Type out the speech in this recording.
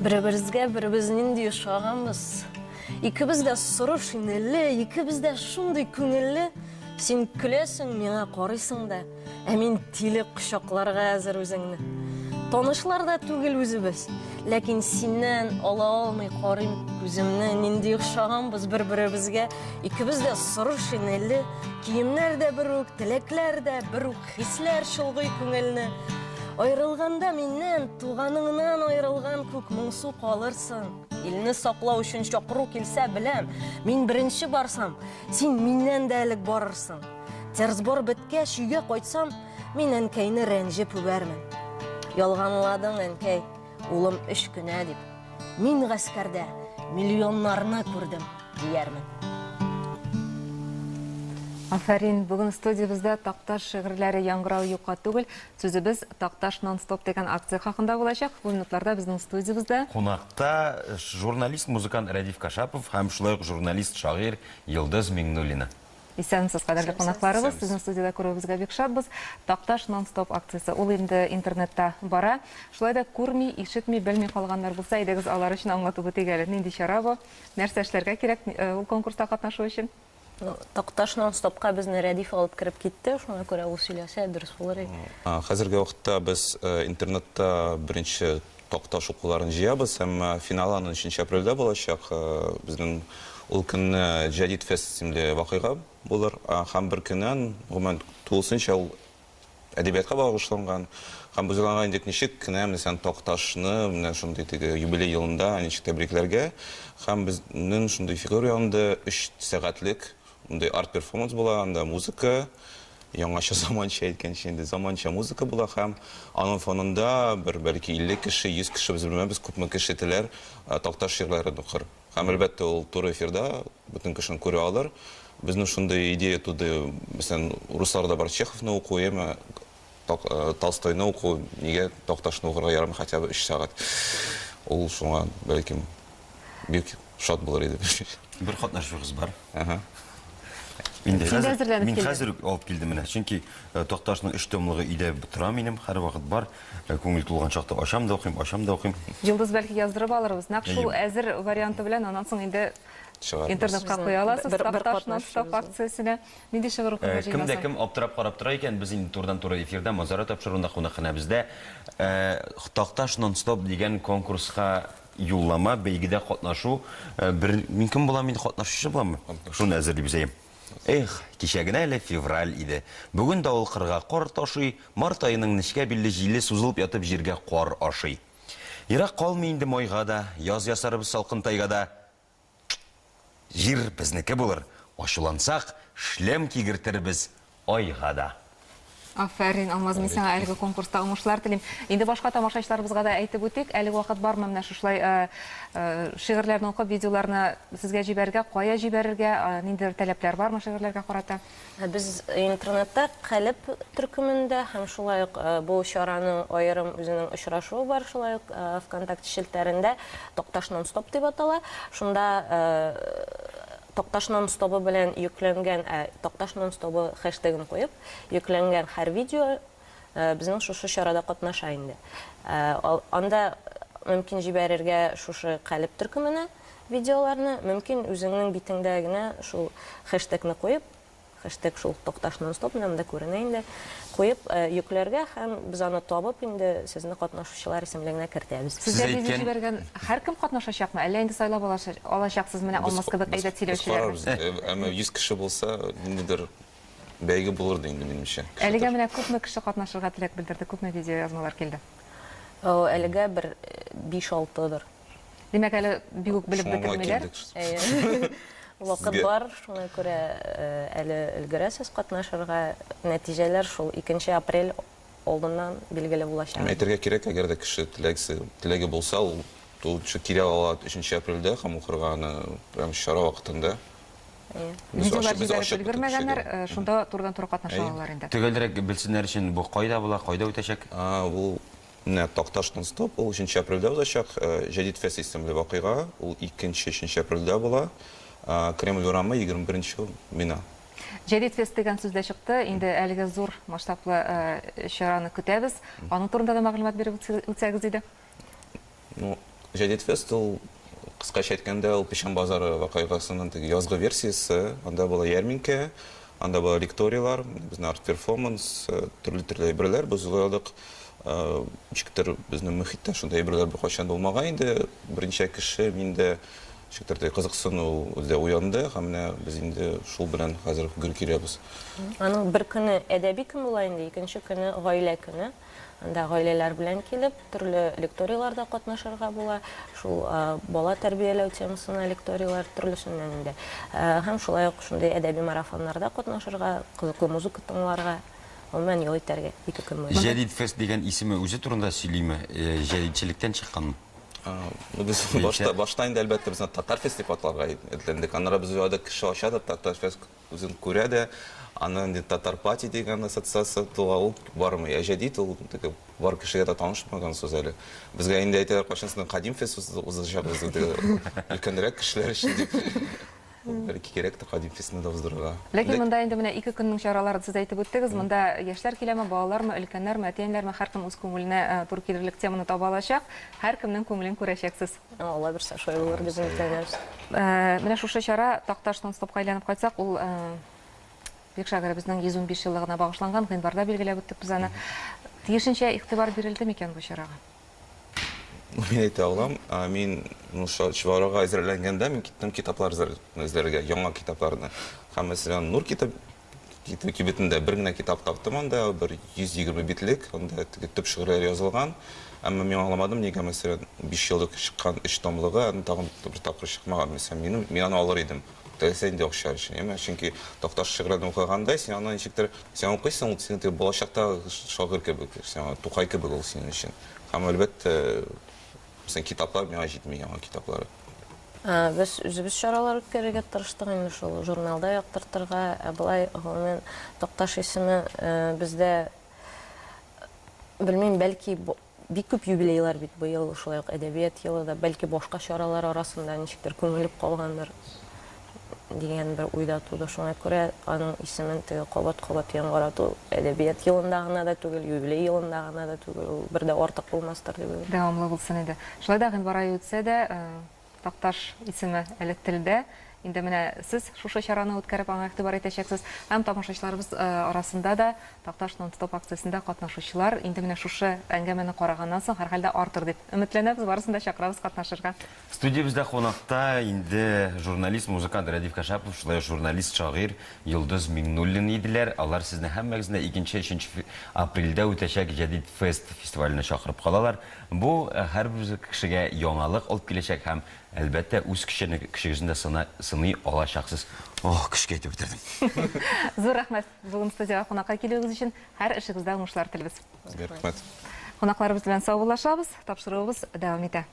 Бір-бірізге бір-бізінен де ұшағанбыз. Икібіз де сұры шинелі, икібіз де шындай көңілі. Сен күлесің, меңа қорысың да, әмен тилі құшақларға әзір өзіңні. Танышлар да түгел өзібіз, ләкин сенен ала алмай қорым көзімні. Ненде ұшағанбыз бір-бірімізге. Икібіз де сұры шинелі, киімлер де бір өк, тілеклер де бір өк, хислер шылғый көңілні. Айрылғанда менен, туғаныңнан айрылған көк мұңсу қалырсың. Еліні сақлау үшін шақыру келсе білем, мен бірінші барсам, сен менен дәлік барырсың. Терзбор бітке шүйге қойтсам, мен әнкейні рәнжіп өбәрмін. Ялғанладың әнкей, ұлым үш күнә деп. Мен ғаскарда миллионларына көрдім, дейермін. Афарин, бүгін студиябызда Тақташ шиғырлары яңғырау юққа түгіл, сөзібіз Тақташ нон-стоп деген акция хақында болашақ. Бұл минутларда біздің студиябызда қонақта журналист, музыкант Радиф Кашапов, һәм шулай-ақ журналист, шағир Йылдыз Меңнуллина. Исәнсіз қадірлі қонақларыбыз, біздің студияда көруімізге бек шатбыз. Тақташ нон-стоп акциясы ол енді интернетта бара. Шулай да көрмей, ишітмей, білмей қалғандар болса, едегіз алар үшін аңлатып өтегелі. Ненде шара бұл? Нәрсе эшләргә керек ол конкурста қатнашу үшін? Тақташ нон-стопқа біздің Радиф алып кіріп кетті, шуңа көре ол сөйлесе дұрыс болар еді. Қазіргі уақытта біз интернетта бірінші Тақташ оқуларын жиябыз, һәм финаланы 3 апрельда болашақ. Біздің ол күні Жадид фестивалінде вақиға болар. Һәм бір күннен ғұман туылсынша ол әдебиетқа бағышланған. Һәм біз оған нешік күні Тақташны шындай юбилей жылында нешік тәбриклерге. Һәм біздің шындай фигурияңды 3 сағатлік арт-перформанс бола, анда музыка, яңаша заманча әйткенше, заманча музыка бола, һәм аның фонында бәлки 50 кіші, 100 кіші біз білмейміз, күпме кіші тілер Тақташ шиғырлары оқыр. Һәм әлбәттә ул туры эфирда бүтән кешен күрә алыр. Безнең шундай идея туды, мәсәлән, русларда бар Чеховны уку, яме Толстойны уку, нигә Тақташны укырга ярамый хотя бы 3 сәгать. Ул шуңа бәлки бик шат булыр иде. Бір қатнашуғыз бар. Сен Мен қазір алып келдім міне. Чөнки Тақташның 3 томлығы үйде тұра менім, әр вақыт бар. Көңіл толған шақты ашам да оқим. Жылдыз бәлки яздырып алырбыз. Нақшу әзір варианты білән, анан соң енді интернетқа қоя аласыз. Тақташ нон-стоп акциясына. Менде шығыр оқуға жеймасың. Кімде-кім аптырап қарап тұра екен, біз енді турдан-тура эфирда мазара тапшыруында қонақхана бізде Тақташ нон-стоп деген конкурсқа юллама, бәйгеде қатнашу. Мен кім болам, мен қатнашушы болам? Шуны әзірлей бізейім. Эх, кешегіне әлі февраль еді. Бүгін дауыл қырға қор ташый, март айының нішке білі жилі сузылып ятып жерге қор ашый. Ирақ қалмейінді мойға да, яз ясарыбыз салқын тайға да. Жир бізнекі болыр, ашулансақ, шлем кигіртір біз ойға да. Афарин, Алмаз, мен саңа әлгі конкурста ұмышлар тілейм. Енді башқа тамашашыларымызға да әйтіп өтек, әлі уақыт бар мәміне шушлай шиғырларын оқып, видеоларына сізге жіберге, қоя жіберге, нендер тәлеплер бар ма шиғырларға қарата? Біз интернетта қаліп түркімінде, һәм шулай бұл шараның айырым өзінің ұшырашуы бар, шулай ВКонтакте шілтәрінде Тақташ нон-стоп деп атала. Шунда Тақташ нон-стопы белән йөкләнгән, Тақташ нон-стопы хэштегын қойып, йөкләнгән һәр видео безнең шушы чарада катнаша инде. Анда мөмкин җибәрергә шушы калып төркеменә видеоларны, мөмкин үзеңнең битеңдә генә шул хэштегны қойып, хэштег шул Тақташ нон-стоп менән дә күренә инде, қойып йөкләргә һәм без аны табып инде сезне катнашучылар исемлегенә кертәбез. Сезгә видео җибәргән һәркем катнашачакмы? Әллә инде сайлап алачаксыз менә Алмаз кебек әйдәт сөйләүчеләр? Әмма 100 кеше булса, ниндидер бәйге булыр инде минемчә. Әлегә менә күпме кеше катнашырга теләк белдерде, күпме видео язмалар килде? Әлегә бер 5-6дыр. Димәк, әле бик үк белеп бетермиләр. Вакыт бар, шуңа күрә әле өлгерәсез катнашырга. Нәтиҗәләр шул 2 апрель алдыннан билгеле булачак. Әйтергә кирәк, әгәр дә кеше теләге булса, ул кире ала 3 апрельдә һәм укырга прям шара вакытында. Видеолар җибәреп өлгермәгәннәр, шунда турыдан-туры катнаша алалар инде. Төгәлрәк белсеннәр өчен бу кайда була, кайда үтәчәк? Ул Тақташ нон-стоп, ул 3 апрельдә узачак. Жадид фестиваль исемле вакыйга, ул 2-3 апрельдә була. Кремль урамы 21 бина. Жадид фест деген сүздә чыкты. Инде әлеге зур масштаблы шараны көтәбез. Аның турында да мәгълүмат биреп үтсәгез иде. Жәдет фест ул кыскача әйткәндә ул Печән базары вакыйгасының теге язгы версиясе. Анда була ярминкә, анда була лекториялар, безнең арт перформанс, төрле әйберләр без уйладык. Ничектер безнең мөхиттә шундай әйберләр беркайчан да булмаган инде. Беренче кеше миндә ничектер кызыксыну үздә уянды һәм менә без инде шул белән хәзер гөр кирәбез. Аның бер көне әдәби көн була инде, икенче көне гаилә көне. Анда гаиләләр белән килеп, төрле лекторияларда катнашырга була. Шул бала тәрбияләү темасына лекториялар төрлесеннән инде. Һәм шулай ук шундый әдәби марафоннарда катнашырга, кызыклы музыка тыңларга, гомумән ел итәргә 2 көн буена. Жәдит фест дигән исеме үзе турында сөйлиме? Жәдитчелектән чыкканмы? Без башта инде әлбәттә безне татар фестивальларга әйләндек. Аннары без уйда кеше ача да татар фест үзен күрә дә, аны инде татар пати дигән ассоциация туга ул бармы? Жәдит ул теге бар кешегә дә танышмаган сүз әле. Безгә инде әйтәләр кайчан кадим фест узачакбыз дип, өлкәнрәк кешеләр өчен дип. Бәлки кирәк тә кадим фестны да уздырырга. Ләкин монда инде менә 2 көннең чаралары сез әйтеп үттегез. Монда яшьләр киләме, балалармы, өлкәннәрме, әтиәннәрме, һәркем үз күңеленә туры килерлек теманы таба алачак. Һәркемнең күңелен күрәчәксез. Алла берсә шулай булыр дип үмитләнәбез. Менә шушы чара Такташ нон-стопка әйләнеп кайтсак, ул бик шагыйрь безнең 115 еллыгына багышланган, гыйнварда билгеләп үттек без аны. Тиешенчә игътибар бирелде микән бу чарага? Мин әйтә алам, мин чыгарга әзерләнгәндә мин киттем китаплар эзләргә, яңа китапларны. Һәм мәсәлән, Нур китабында бер генә китап таптым, анда бер 120 битлек, анда төп шигырьләр язылган. Әмма мин аңламадым, нигә мәсәлән 5 еллык чыккан 3 томлыгы, аны тагын бер тапкыр чыкмаган. Мәсәлән, мин аны алыр идем. Теләсәң дә акча өчен, чөнки Такташ шигырьләрен укыганда син аны ничектер, син укыйсың, ул син балачакта шагыйрь кебек, син Тукай кебек ул синең өчен. Һәм әлбәттә sen kitaplar mı acıtmıyor ama kitapları? Biz үзебез чаралар үткәрергә тырыштык инде шул журналда яктыртырга, булай гомумән Такташ исеме бездә белмим, бәлки бик күп юбилейлар бит быел, шулай ук әдәбият елы да, бәлки башка чаралар арасында ничектер күңелеп калгандыр дигән бер уйда туды. Шуңа күрә аның исемен теге кабат-кабат яңгырату әдәбият елында гына да түгел, юбилей елында гына да түгел, бер дә артык булмастыр дип уйлыйм. Дәвамлы булсын иде. Шулай да гыйнвар ае үтсә дә, Такташ исеме әле телдә. Инде менә сез шушы чараны үткәреп аңа игътибар итәчәксез. Һәм тамашачыларыбыз арасында да Такташ нон-стоп акциясендә катнашучылар инде менә шушы әңгәмәне караганнан соң һәрхәлдә артыр дип өметләнәбез. Барысын да чакырабыз катнашырга. Студиябызда кунакта инде журналист, музыкант Радиф Кашапов, шулай журналист, шагыйрь Йолдыз Миңнуллин иделәр. Алар сезне һәммәгезне 2-3 апрельдә үтәчәк Жәдит фест фестиваленә чакырып калалар. Бу һәрбер кешегә яңалык алып киләчәк һәм әлбәттә үз кешегезне сыный алачаксыз. Кешегә әйтеп бетердем. Зур рәхмәт бүген студияга кунакка килүегез өчен. Һәр эшегездә уңышлар телибез. Рәхмәт. Кунакларыбыз белән сау булашабыз. Тапшыруыбыз дәвам итә.